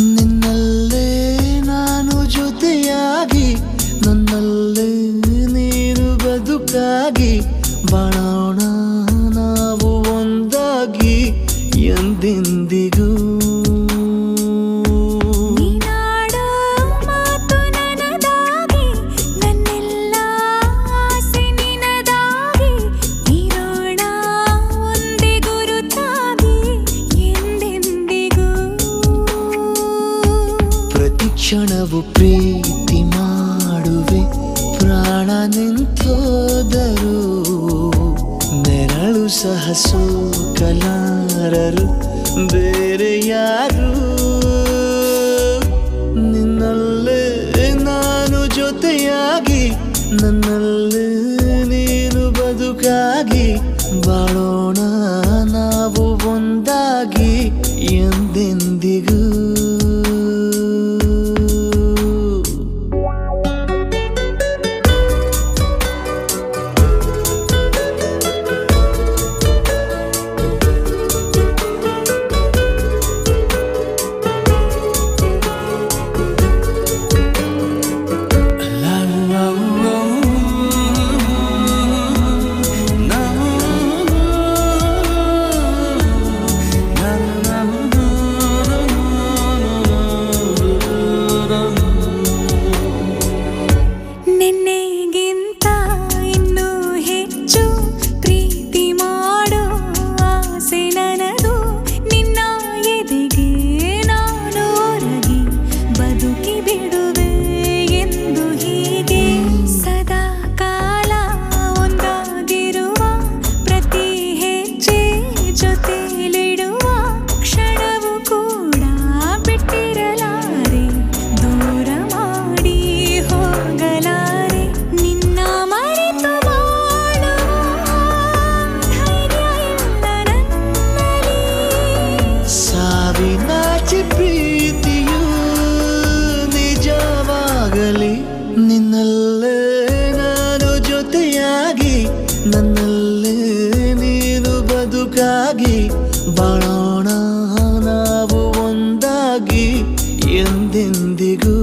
ನಿನ್ನಲ್ಲೇ ನಾನು ಜೊತೆಯಾಗಿ ನನ್ನಲ್ಲೇ ನೀನು ಬದುಕಾಗಿ ಬಾಳೋಣ ನಾವು ಒಂದಾಗಿ ಎಂದೆಂದಿಗೂ ಕ್ಷಣವು ಪ್ರೀತಿ ಮಾಡುವೆ ಪ್ರಾಣ ನಿಂತೋದರು ನೆರಳು ಸಹ ಸೋಕಲಾರರು ಬೇರೆ ಯಾರು ನಿನ್ನಲ್ಲೇ ನಾನು ಜೊತೆಯಾಗಿ ನನ್ನಲ್ಲೇ ನೀನು ಬದುಕಾಗಿ ಬಾಳೋಣ ನಾವು ಒಂದಾಗಿ ಎಂದೆಂದಿಗೂ ಪ್ರೀತಿಯು ನಿಜವಾಗಲಿ ನಿನ್ನಲ್ಲೇ ನಾನು ಜೊತೆಯಾಗಿ ನನ್ನಲ್ಲೇ ನೀನು ಬದುಕಾಗಿ ಬಾಳೋಣ ನಾವು ಒಂದಾಗಿ ಎಂದೆಂದಿಗೂ